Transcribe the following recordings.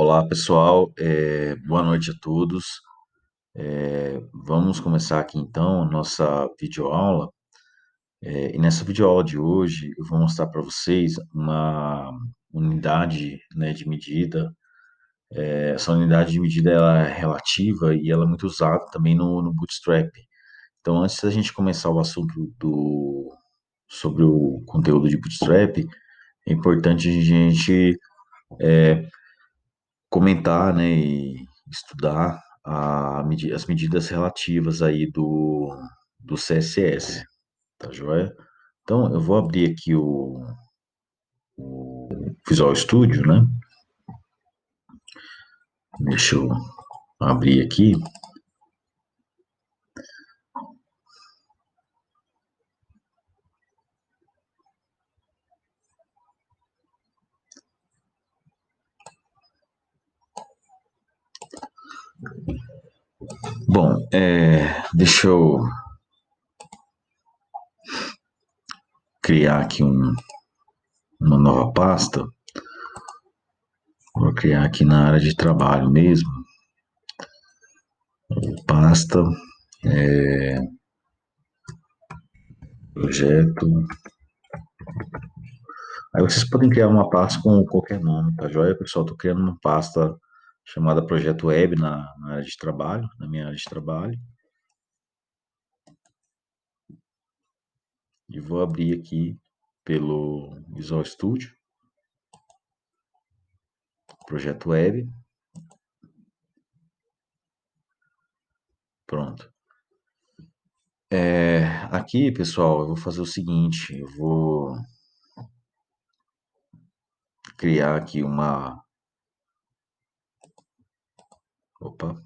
Olá, pessoal. Boa noite a todos. Vamos começar aqui então a nossa videoaula. E nessa videoaula de hoje eu vou mostrar para vocês uma unidade, né, de medida. Essa unidade de medida ela é relativa e ela é muito usada também no Bootstrap. Então, antes da gente começar o assunto sobre o conteúdo de Bootstrap, é importante a gente comentar, né, e estudar as medidas relativas aí do CSS, tá joia? Então, eu vou abrir aqui o Visual Studio, né? Deixa eu abrir aqui. Bom, deixa eu criar aqui uma nova pasta. Vou criar aqui na área de trabalho mesmo. Pasta, projeto. Aí vocês podem criar uma pasta com qualquer nome, tá joia, pessoal? Estou criando uma pasta chamada Projeto Web na área de trabalho, na minha área de trabalho. E vou abrir aqui pelo Visual Studio, Projeto Web. Pronto. Aqui, pessoal, eu vou fazer o seguinte, eu vou criar aqui opa,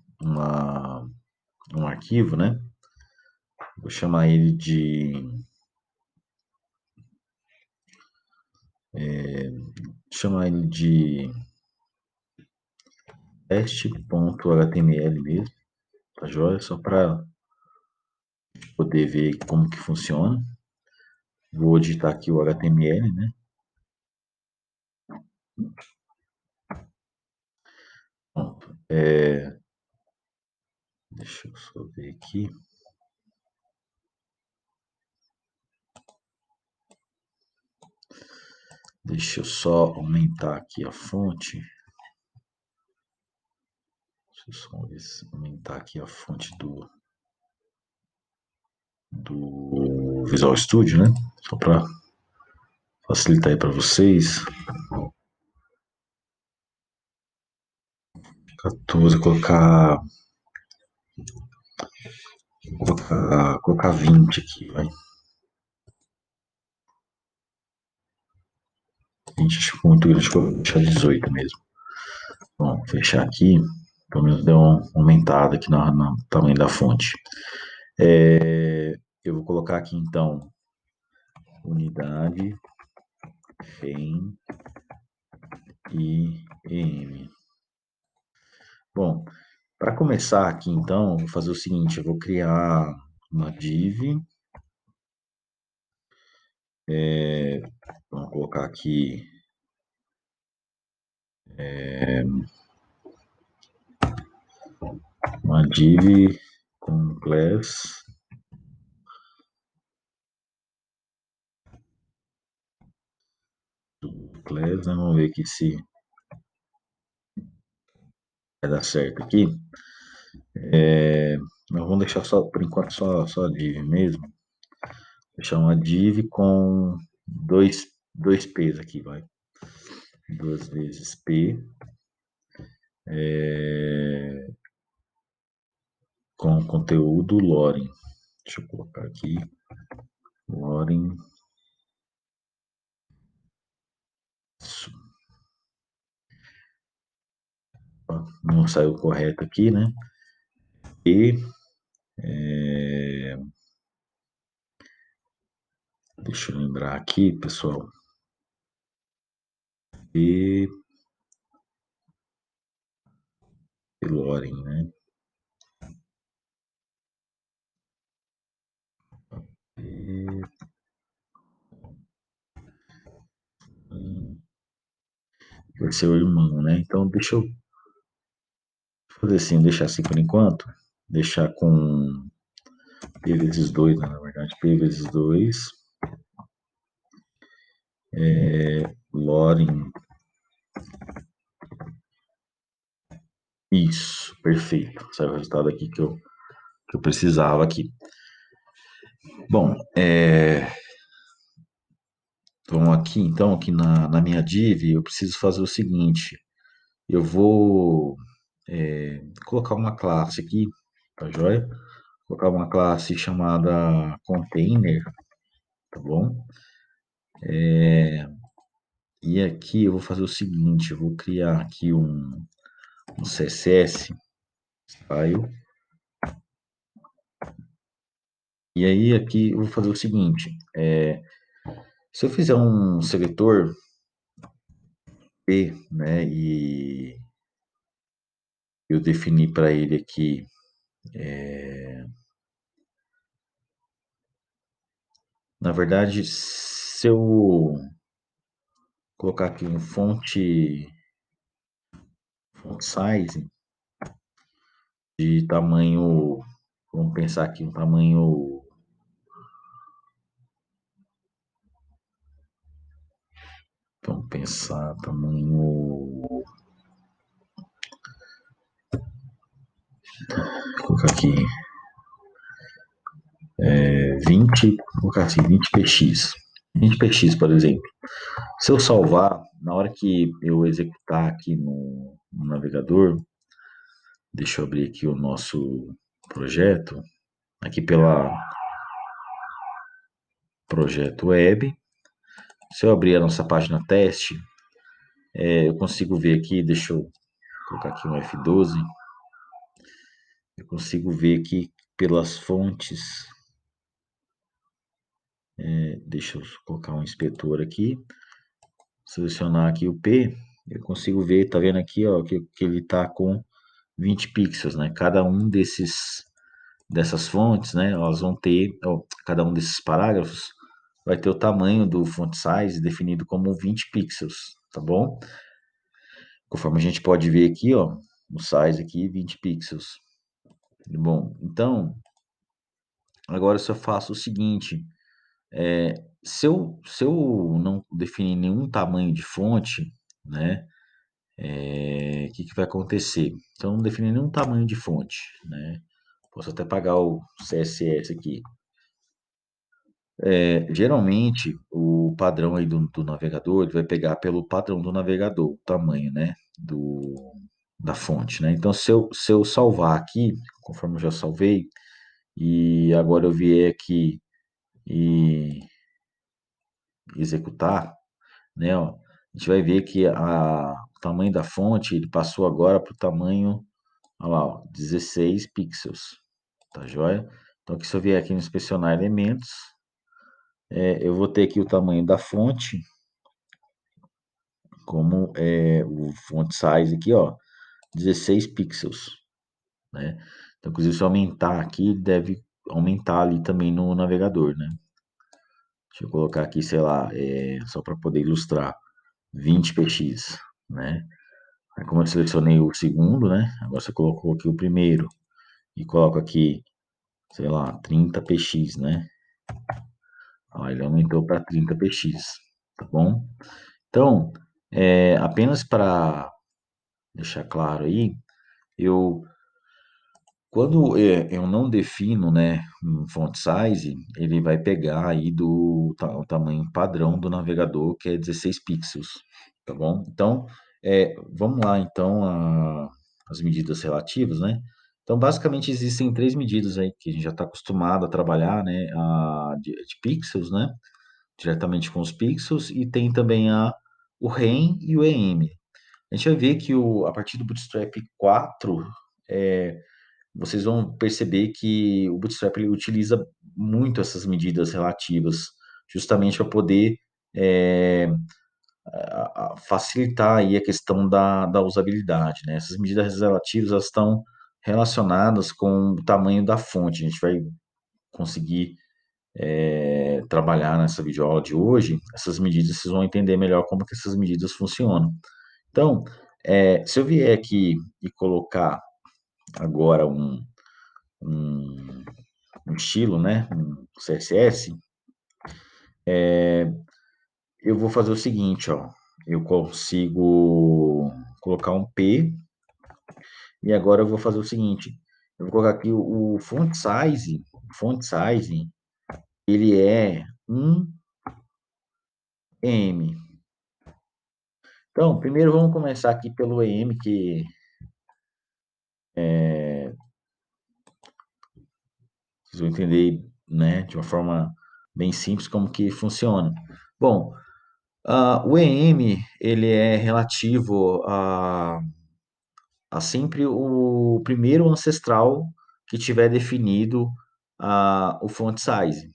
um arquivo, né? Vou chamar ele de teste.html mesmo, tá joia? Só para poder ver como que funciona. Vou editar aqui o HTML, né? Pronto. Deixa eu só ver aqui. Deixa eu só aumentar aqui a fonte. Deixa eu só aumentar aqui a fonte do Visual Studio, né? Só para facilitar aí para vocês. 14, colocar 20 aqui, vai. 20 acho que ficou muito grande, vou deixar 18 mesmo. Bom, fechar aqui, pelo menos deu uma aumentada aqui no tamanho da fonte. Eu vou colocar aqui então unidade em IEM. Bom, para começar aqui então, eu vou fazer o seguinte, eu vou criar uma div, vamos colocar aqui uma div com class, né? Vamos ver aqui se vai dar certo aqui. Nós vamos deixar só, por enquanto, só a div mesmo. Deixar uma div com dois P's aqui, vai. Duas vezes P, com conteúdo Loren. Deixa eu colocar aqui, Loren. Não saiu correto aqui, né? E deixa eu lembrar aqui, pessoal. E Loren, né? E, vai ser o irmão, né? Então deixa eu fazer assim, deixar assim por enquanto. Deixar com P vezes 2, né, na verdade. P vezes 2 Loren. Isso, perfeito. Saiu o resultado aqui que eu precisava aqui. Bom, vamos aqui, então, aqui na minha div, eu preciso fazer o seguinte. Eu vou colocar uma classe aqui, tá joia? Colocar uma classe chamada container, tá bom? E aqui eu vou fazer o seguinte, eu vou criar aqui um CSS file. E aí aqui eu vou fazer o seguinte, se eu fizer um seletor P, né, e eu definir para ele aqui, na verdade, se eu colocar aqui um font size de tamanho, vamos pensar aqui um tamanho, vamos pensar tamanho, vou colocar aqui 20, vou colocar assim, 20px. 20px, por exemplo. Se eu salvar, na hora que eu executar aqui no navegador, deixa eu abrir aqui o nosso projeto, aqui pela projeto web. Se eu abrir a nossa página teste, eu consigo ver aqui, deixa eu colocar aqui um F12, eu consigo ver aqui pelas fontes, deixa eu colocar um inspetor aqui, selecionar aqui o P, eu consigo ver, tá vendo aqui, ó, que ele tá com 20 pixels, né? Cada um dessas fontes, né? Elas vão ter, ó, cada um desses parágrafos vai ter o tamanho do font size definido como 20 pixels, tá bom? Conforme a gente pode ver aqui, ó, o size aqui 20 pixels. Bom, então agora eu só faço o seguinte, se eu não definir nenhum tamanho de fonte, né? O que que vai acontecer? Então, não definir nenhum tamanho de fonte, né? Posso até pagar o CSS aqui. Geralmente, o padrão aí do navegador, ele vai pegar pelo padrão do navegador, o tamanho, né, da fonte, né? Então, se eu salvar aqui, conforme eu já salvei, e agora eu vier aqui e executar, né, ó, a gente vai ver que o tamanho da fonte, ele passou agora para o tamanho, olha lá, ó, 16 pixels, tá joia? Então, aqui, se eu vier aqui no inspecionar elementos, eu vou ter aqui o tamanho da fonte, como o font size aqui, ó, 16 pixels, né? Então, inclusive, se eu aumentar aqui, deve aumentar ali também no navegador, né? Deixa eu colocar aqui, sei lá, só para poder ilustrar, 20px, né? Aí, como eu selecionei o segundo, né? Agora você colocou aqui o primeiro e coloco aqui, sei lá, 30px, né? Ó, ele aumentou para 30px, tá bom? Então, apenas para deixar claro aí, eu quando eu não defino, né, um font size, ele vai pegar aí o tamanho padrão do navegador, que é 16 pixels, tá bom? Então, vamos lá, então, as medidas relativas, né? Então, basicamente, existem três medidas aí que a gente já está acostumado a trabalhar, né? De pixels, né? Diretamente com os pixels, e tem também o rem e o em. A gente vai ver que a partir do Bootstrap 4, vocês vão perceber que o Bootstrap ele utiliza muito essas medidas relativas, justamente para poder é, facilitar aí a questão da usabilidade, né? Essas medidas relativas elas estão relacionadas com o tamanho da fonte. A gente vai conseguir trabalhar nessa videoaula de hoje, essas medidas, vocês vão entender melhor como que essas medidas funcionam. Então, se eu vier aqui e colocar agora um, um estilo, né? Um CSS, eu vou fazer o seguinte, ó. Eu consigo colocar um P e agora eu vou fazer o seguinte. Eu vou colocar aqui o font size. O font size, ele é um EM. Então, primeiro vamos começar aqui pelo EM, que vocês vão entender, né, de uma forma bem simples como que funciona. Bom, o EM, ele é relativo a sempre o primeiro ancestral que tiver definido o font size.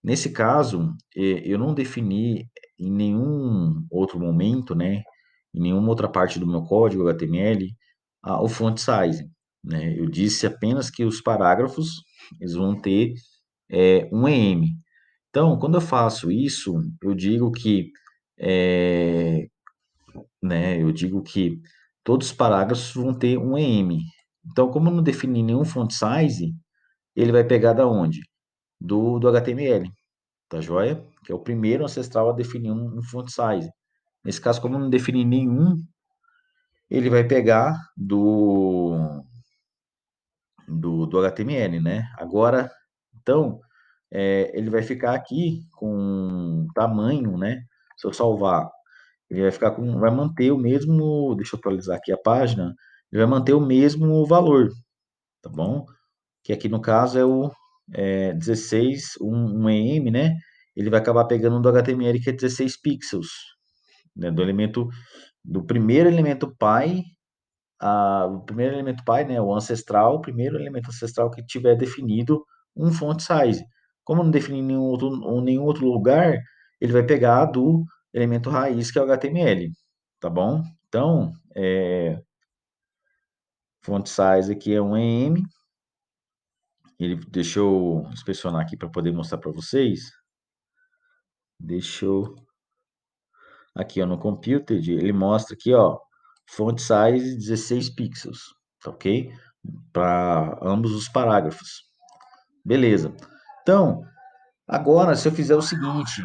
Nesse caso, eu não defini em nenhum outro momento, né, em nenhuma outra parte do meu código HTML, o font size, né? Eu disse apenas que os parágrafos eles vão ter um EM. Então, quando eu faço isso, eu digo que é, eu digo que todos os parágrafos vão ter um EM. Então, como eu não defini nenhum font size, ele vai pegar da onde? Do HTML, tá joia? Que é o primeiro ancestral a definir um font size. Nesse caso, como eu não defini nenhum, ele vai pegar do HTML, né? Agora, então, ele vai ficar aqui com tamanho, né? Se eu salvar, ele vai ficar com, vai manter o mesmo, deixa eu atualizar aqui a página, ele vai manter o mesmo valor, tá bom? Que aqui no caso é o 16, um EM, né? Ele vai acabar pegando do HTML que é 16 pixels, né? Do primeiro elemento pai, o primeiro elemento pai, né? O ancestral, o primeiro elemento ancestral que tiver definido um font size. Como não definir nenhum outro lugar, ele vai pegar do elemento raiz que é o HTML, tá bom? Então, font size aqui é um EM. Ele deixa eu inspecionar aqui para poder mostrar para vocês. Deixa eu aqui, ó, no Computed, ele mostra aqui, ó, font size 16 pixels, tá ok? Para ambos os parágrafos. Beleza. Então, agora, se eu fizer o seguinte,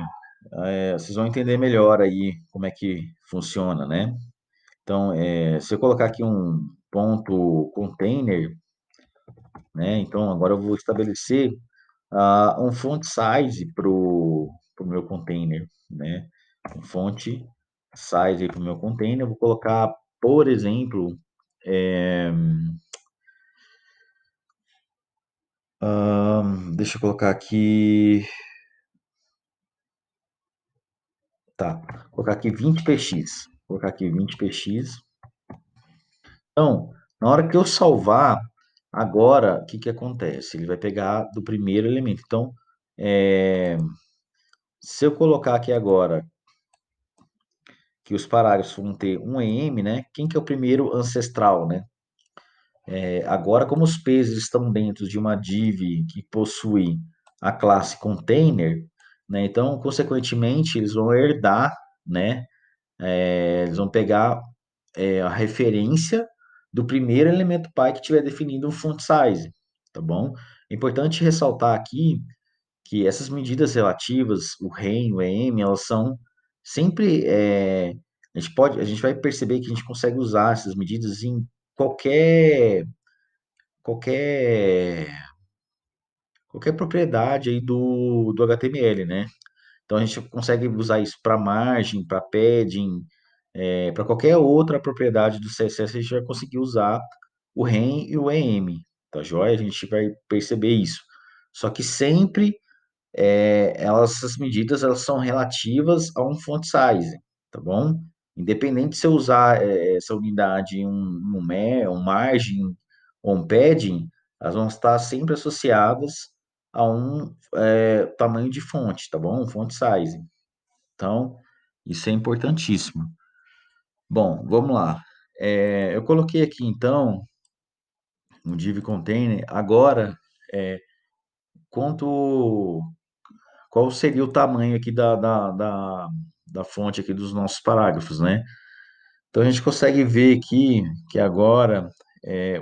vocês vão entender melhor aí como é que funciona, né? Então, se eu colocar aqui um ponto container, né? Então, agora eu vou estabelecer um font size para o meu container, né? Um font size para o meu container. Eu vou colocar, por exemplo, deixa eu colocar aqui, tá? Vou colocar aqui 20px. Vou colocar aqui 20px. Então, na hora que eu salvar, agora, o que que acontece? Ele vai pegar do primeiro elemento. Então, é, se eu colocar aqui agora que os parágrafos vão ter um EM, né? Quem que é o primeiro ancestral, né? Agora, como os pesos estão dentro de uma div que possui a classe container, né? Então, consequentemente, eles vão herdar, né? Eles vão pegar a referência do primeiro elemento pai que tiver definido um font size, tá bom? É importante ressaltar aqui que essas medidas relativas, o REM, o EM, elas são sempre, a gente vai perceber que a gente consegue usar essas medidas em qualquer, qualquer, qualquer propriedade aí do HTML, né? Então a gente consegue usar isso para margem, para padding, para qualquer outra propriedade do CSS, a gente vai conseguir usar o REM e o EM, tá joia? A gente vai perceber isso. Só que sempre essas medidas elas são relativas a um font size, tá bom? Independente se eu usar essa unidade em um margin ou um padding, elas vão estar sempre associadas a um tamanho de fonte, tá bom? Um font size. Então, isso é importantíssimo. Bom, vamos lá. Eu coloquei aqui então um div container. Agora, quanto qual seria o tamanho aqui da fonte aqui dos nossos parágrafos, né? Então a gente consegue ver aqui que agora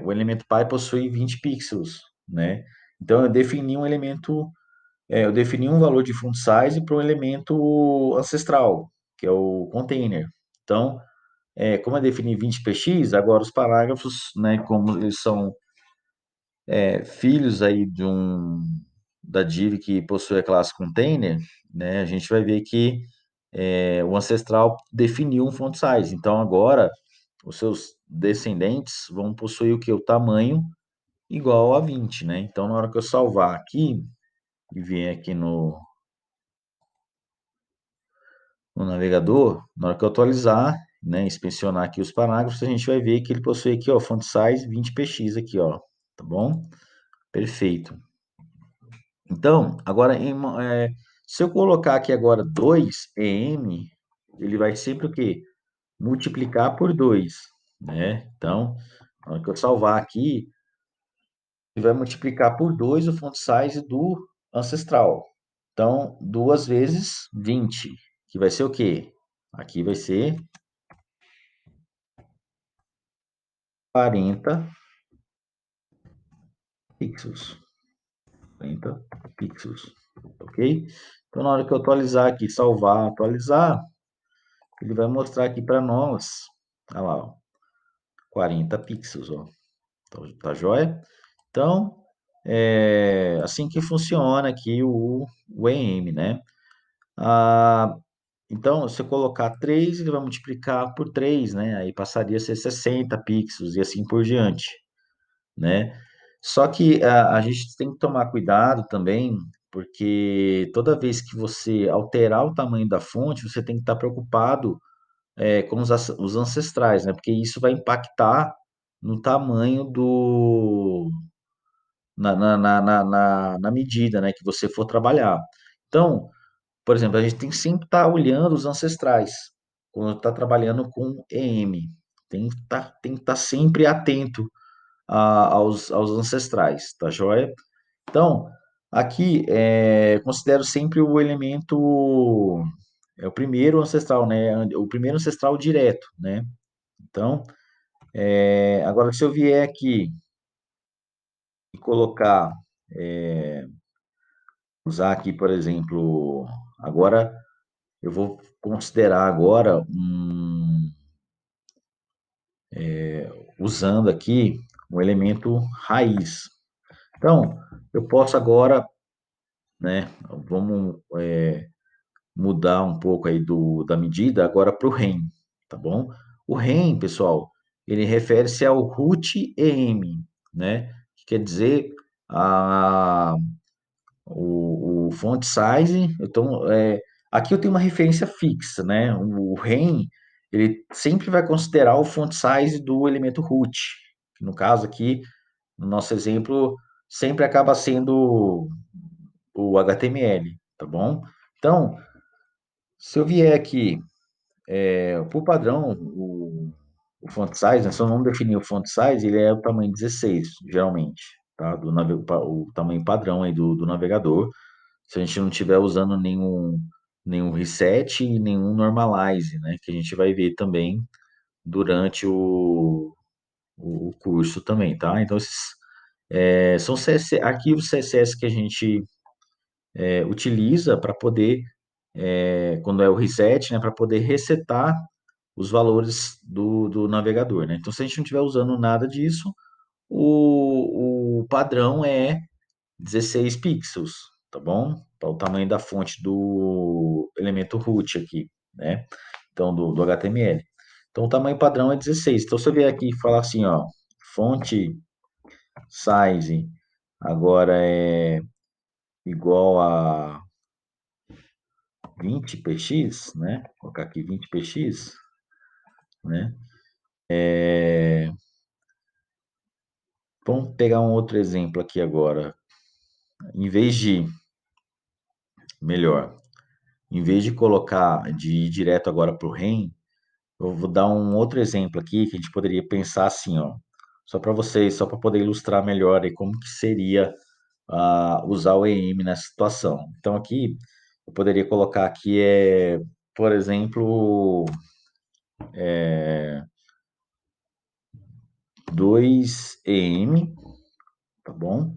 o elemento pi possui 20 pixels, né? Então, eu defini um valor de font size para um elemento ancestral, que é o container. Então, como eu defini 20px, agora os parágrafos, né, como eles são filhos aí da div que possui a classe container, né, a gente vai ver que o ancestral definiu um font size. Então, agora, os seus descendentes vão possuir o que? O tamanho igual a 20, né? Então, na hora que eu salvar aqui e vier aqui no navegador, na hora que eu atualizar, né, inspecionar aqui os parágrafos, a gente vai ver que ele possui aqui, ó, font size 20px aqui, ó, tá bom? Perfeito. Então, agora, se eu colocar aqui agora 2em, ele vai sempre o quê? Multiplicar por 2, né? Então, na hora que eu salvar aqui, ele vai multiplicar por 2 o font size do ancestral. Então, 2 vezes 20, que vai ser o quê? Aqui vai ser 40 pixels. 40 pixels, ok? Então, na hora que eu atualizar aqui, salvar, atualizar, ele vai mostrar aqui para nós, olha lá, ó, 40 pixels, ó. Tá joia? Então, é assim que funciona aqui o EM, né? Ah, então, se eu colocar 3, ele vai multiplicar por 3, né? Aí passaria a ser 60 pixels e assim por diante, né? Só que a gente tem que tomar cuidado também, porque toda vez que você alterar o tamanho da fonte, você tem que estar preocupado com os ancestrais, né? Porque isso vai impactar no tamanho na medida, né, que você for trabalhar. Então, por exemplo, a gente tem que sempre estar olhando os ancestrais quando está trabalhando com EM. Tem que estar sempre atento aos ancestrais, tá joia? Então, aqui, considero sempre o elemento, o primeiro ancestral, né? O primeiro ancestral direto, né? Então, agora se eu vier aqui e colocar, usar aqui, por exemplo, agora eu vou considerar agora usando aqui um elemento raiz. Então, eu posso agora, né? Vamos mudar um pouco aí da medida agora para o REM, tá bom? O REM, pessoal, ele refere-se ao root EM, né? Que quer dizer a, o font size. Então, aqui eu tenho uma referência fixa, né? O REM, ele sempre vai considerar o font size do elemento root. No caso aqui, no nosso exemplo, sempre acaba sendo o HTML, tá bom? Então, se eu vier aqui, por padrão, o font size, né, se eu não definir o font size, ele é o tamanho 16, geralmente, tá? O tamanho padrão aí do navegador. Se a gente não estiver usando nenhum reset e nenhum normalize, né? Que a gente vai ver também durante o curso também, tá? Então, esses são arquivos CSS que a gente utiliza para poder, quando é o reset, né? Para poder resetar os valores do navegador, né? Então, se a gente não estiver usando nada disso, o padrão é 16 pixels, tá bom? Tá o tamanho da fonte do elemento root aqui, né? Então, do HTML. Então, o tamanho padrão é 16. Então, se eu vier aqui e falar assim, ó, fonte size agora é igual a 20px, né? Vou colocar aqui 20px, né? Vamos pegar um outro exemplo aqui agora. Em vez de, melhor, em vez de de ir direto agora para o REM, eu vou dar um outro exemplo aqui que a gente poderia pensar assim, ó, só para vocês, só para poder ilustrar melhor aí como que seria usar o EM nessa situação. Então aqui eu poderia colocar aqui por exemplo, 2em, tá bom?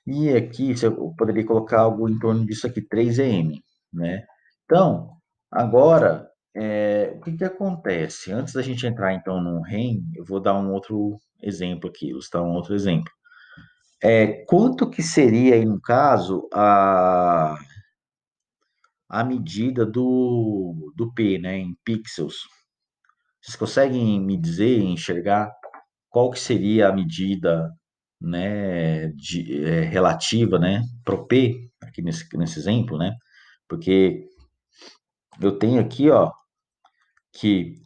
E aqui eu poderia colocar algo em torno disso aqui, 3em, né? Então, agora, o que que acontece? Antes da gente entrar, então, no REM, eu vou dar um outro exemplo aqui, ilustrar um outro exemplo. Quanto que seria, aí, no caso, a medida do P, né, em pixels? Vocês conseguem me dizer, enxergar qual que seria a medida, né, relativa, né, pro P, aqui nesse exemplo, né? Porque eu tenho aqui, ó, que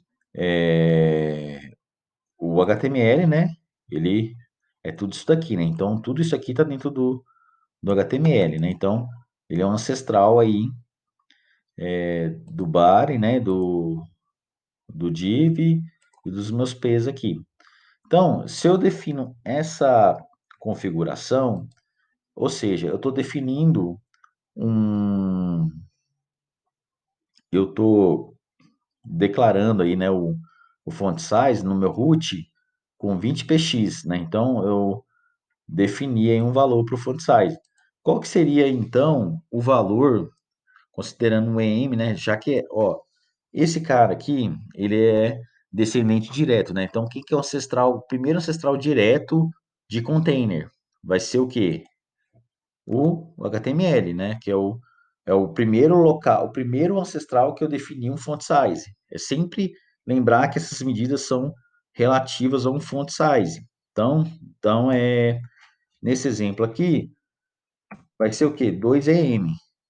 o HTML, né, ele é tudo isso daqui, né? Então, tudo isso aqui está dentro do HTML, né? Então, ele é um ancestral aí do body, né, do div e dos meus P's aqui. Então, se eu defino essa configuração, ou seja, eu estou definindo um, eu estou declarando aí, né, o font size no meu root com 20px, né? Então, eu defini aí um valor para o font size. Qual que seria, então, o valor, considerando o EM, né? Já que, ó, esse cara aqui, ele é descendente direto, né? Então, o que que é o ancestral, o primeiro ancestral direto de container? Vai ser o quê? O HTML, né? Que é o primeiro local, o primeiro ancestral que eu defini um font size. É sempre lembrar que essas medidas são relativas a um font size. Então, nesse exemplo aqui, vai ser o quê? 2em.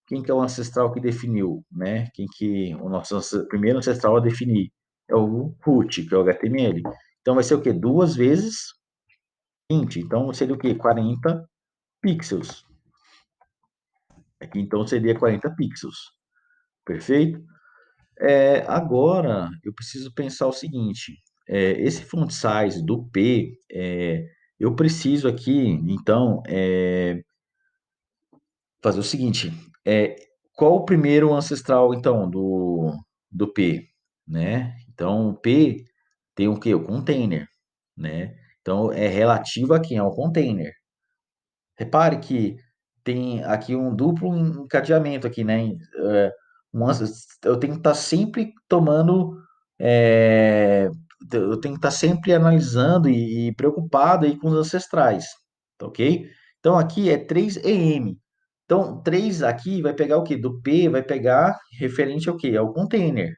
Quem que é o ancestral que definiu, né? Quem que o nosso primeiro ancestral a definir é o root, que é o HTML. Então vai ser o quê? 2 vezes 20. Então seria o quê? 40 pixels. Aqui então seria 40 pixels. Perfeito? Agora eu preciso pensar o seguinte: esse font size do P, eu preciso aqui, então, fazer o seguinte, é, qual o primeiro ancestral, então, do P, né? Então, o P tem o quê? O container, né? Então, é relativo a quem? Ao container. Repare que tem aqui um duplo encadeamento aqui, né? Eu tenho que estar sempre tomando, eu tenho que estar sempre analisando e preocupado aí com os ancestrais, tá ok? Então aqui é 3em. Então 3 aqui vai pegar o quê? Do P vai pegar referente ao quê? Ao container,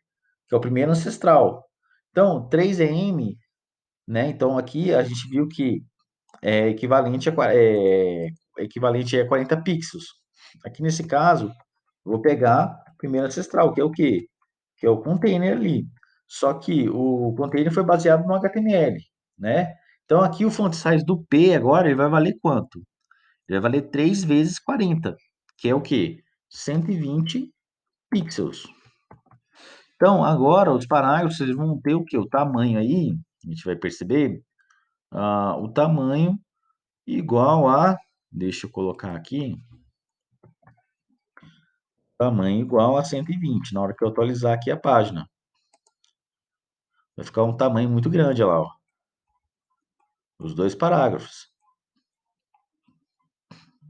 que é o primeiro ancestral. Então 3em, né? Então aqui a gente viu que equivalente a 40 pixels. Aqui nesse caso, eu vou pegar o primeiro ancestral, que é o quê? Que é o container ali. Só que o container foi baseado no HTML, né? Então aqui o font size do P agora ele vai valer quanto? Ele vai valer 3 vezes 40, que é o quê? 120 pixels. Então agora os parágrafos eles vão ter o quê? O tamanho aí, a gente vai perceber, o tamanho igual a, deixa eu colocar aqui, tamanho igual a 120 na hora que eu atualizar aqui a página. Vai ficar um tamanho muito grande olha lá, ó, os dois parágrafos.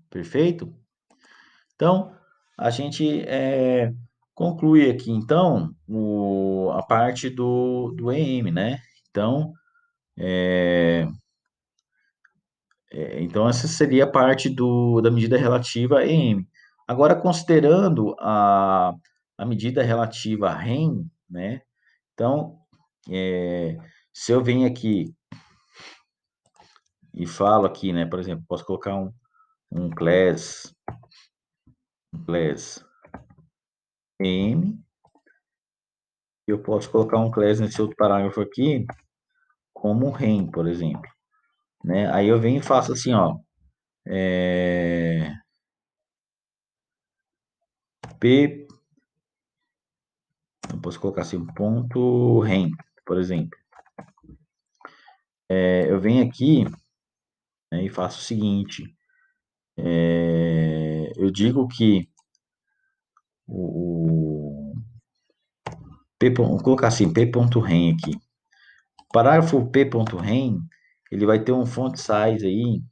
Perfeito? Então, a gente conclui aqui, então, a parte do EM, né? Então, então, essa seria a parte da medida relativa a EM. Agora, considerando a medida relativa a REM, né? Então, é, se eu venho aqui e falo aqui, né? Por exemplo, posso colocar um class M, eu posso colocar um class nesse outro parágrafo aqui, como um REM, por exemplo, né? Aí eu venho e faço assim, ó, P, eu posso colocar assim, ponto REM, por exemplo. Eu venho aqui, né, e faço o seguinte, eu digo que o P, vou colocar assim, P.REM aqui. Parágrafo P.REM, ele vai ter um font size aí,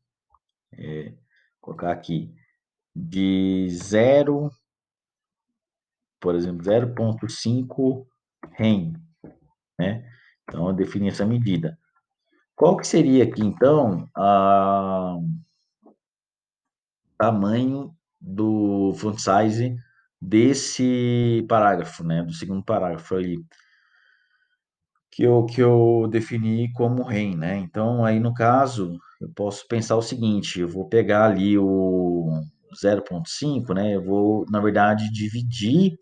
vou colocar aqui, de zero, por exemplo, 0,5 rem, né? Então, eu defini essa medida. Qual que seria aqui, então, o tamanho do font size desse parágrafo, né? Do segundo parágrafo ali, que eu defini como rem, né? Então, aí no caso, eu posso pensar o seguinte, eu vou pegar ali o 0,5, né? Eu vou, na verdade, dividir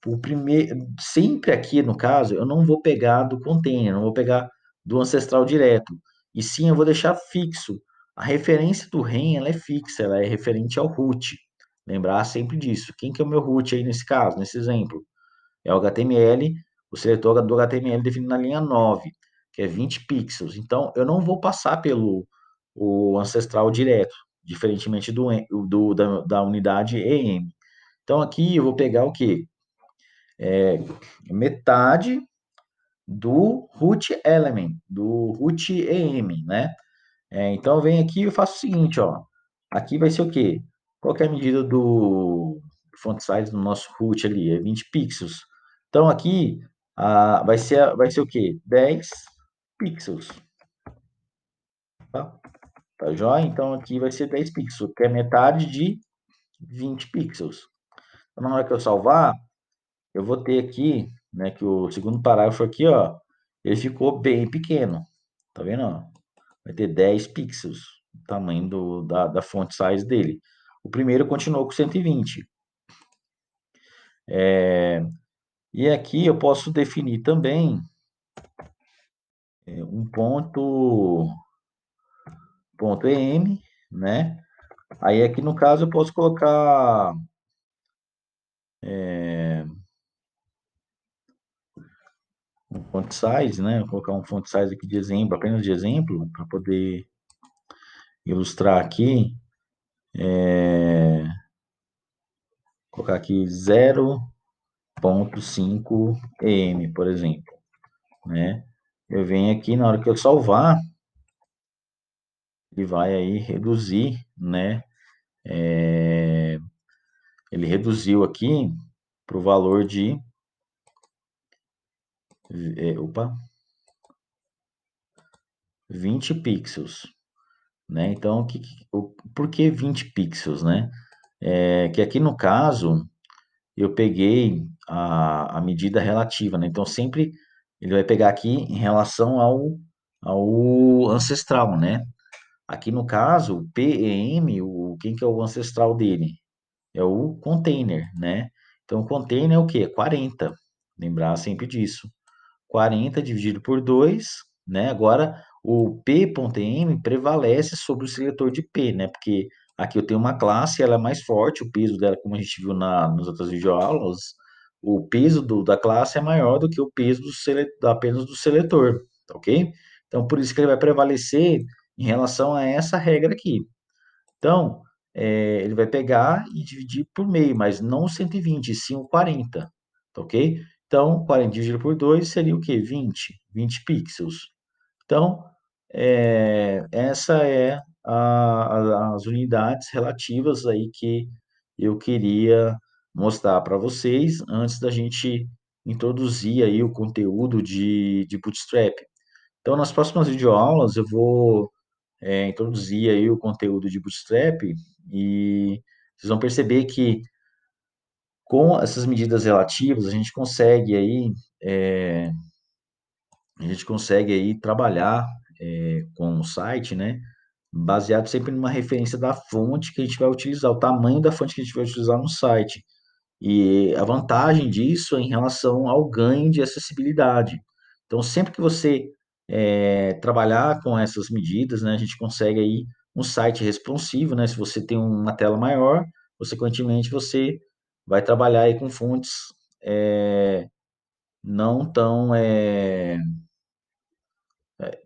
o primeiro, sempre aqui no caso, eu não vou pegar do container, não vou pegar do ancestral direto, e sim eu vou deixar fixo. A referência do REM, ela é fixa, ela é referente ao root. Lembrar sempre disso. Quem que é o meu root aí nesse caso, nesse exemplo? É o HTML, o seletor do HTML definido na linha 9, que é 20 pixels. Então, eu não vou passar pelo o ancestral direto, diferentemente da unidade EM. Então, aqui eu vou pegar o quê? Metade do root element, do root EM, né? Então, eu venho aqui e eu faço o seguinte, ó. Aqui vai ser o quê? Qual que é a medida do font size do nosso root ali? É 20 pixels. Então, aqui vai ser o quê? 10 pixels, tá? Tá joia? Então, aqui vai ser 10 pixels, que é metade de 20 pixels. Então, na hora que eu salvar, eu vou ter aqui, né, que o segundo parágrafo aqui, ó, ele ficou bem pequeno. Tá vendo, ó? Vai ter 10 pixels, o tamanho da font size dele. O primeiro continuou com 120. E aqui eu posso definir também um ponto em, né? Aí aqui no caso eu posso colocar um font size, né? Vou colocar um font size aqui de exemplo, apenas de exemplo, para poder ilustrar aqui. Colocar aqui 0,5 em, por exemplo, né? Eu venho aqui na hora que eu salvar, ele vai aí reduzir, né? Ele reduziu aqui para o valor de, opa, 20 pixels, né? Então, por que 20 pixels, né? Que aqui no caso, eu peguei a medida relativa, né? Então, sempre ele vai pegar aqui em relação ao ancestral, né? Aqui no caso, o PEM, quem que é o ancestral dele? É o container, né? Então, o container é o quê? 40. Lembrar sempre disso. 40 dividido por 2, né? Agora, o P.M prevalece sobre o seletor de P, né? Porque aqui eu tenho uma classe, ela é mais forte, o peso dela, como a gente viu nas outras videoaulas, o peso da classe é maior do que o peso apenas do seletor, tá ok? Então, por isso que ele vai prevalecer em relação a essa regra aqui. Então, ele vai pegar e dividir por meio, mas não o 120, sim o 40, tá ok? Então, 40 dividido por 2 seria o quê? 20 pixels. Então, essa é as unidades relativas aí que eu queria mostrar para vocês antes da gente introduzir aí o conteúdo de Bootstrap. Então, nas próximas videoaulas eu vou introduzir aí o conteúdo de Bootstrap e vocês vão perceber que com essas medidas relativas a gente consegue aí trabalhar com o site, né? Baseado sempre numa referência da fonte que a gente vai utilizar, o tamanho da fonte que a gente vai utilizar no site. E a vantagem disso é em relação ao ganho de acessibilidade. Então, sempre que você trabalhar com essas medidas, né, a gente consegue aí um site responsivo, né? Se você tem uma tela maior, consequentemente você vai trabalhar aí com fontes não tão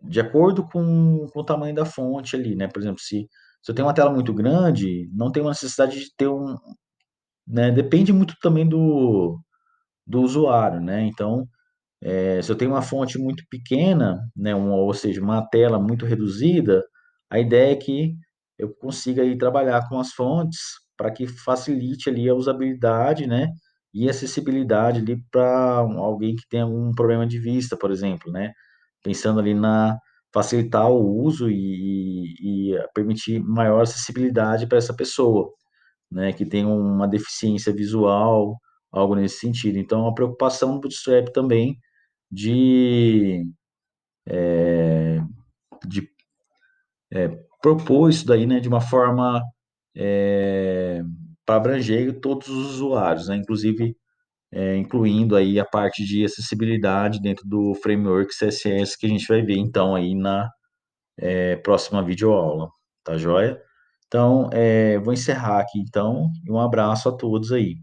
de acordo com o tamanho da fonte ali, né? Por exemplo, se eu tenho uma tela muito grande, não tem uma necessidade de ter né? Depende muito também do usuário, né? Então, Se eu tenho uma fonte muito pequena, né, ou seja, uma tela muito reduzida, a ideia é que eu consiga aí trabalhar com as fontes para que facilite ali a usabilidade, né, e acessibilidade ali para alguém que tem algum problema de vista, por exemplo, né, pensando ali na facilitar o uso e permitir maior acessibilidade para essa pessoa, né, que tem uma deficiência visual, algo nesse sentido. Então, a preocupação do Bootstrap também de, de propor isso daí, né, de uma forma para abranger todos os usuários, né, inclusive incluindo aí a parte de acessibilidade dentro do framework CSS que a gente vai ver então aí na próxima videoaula, tá joia? Então, vou encerrar aqui então, e um abraço a todos aí.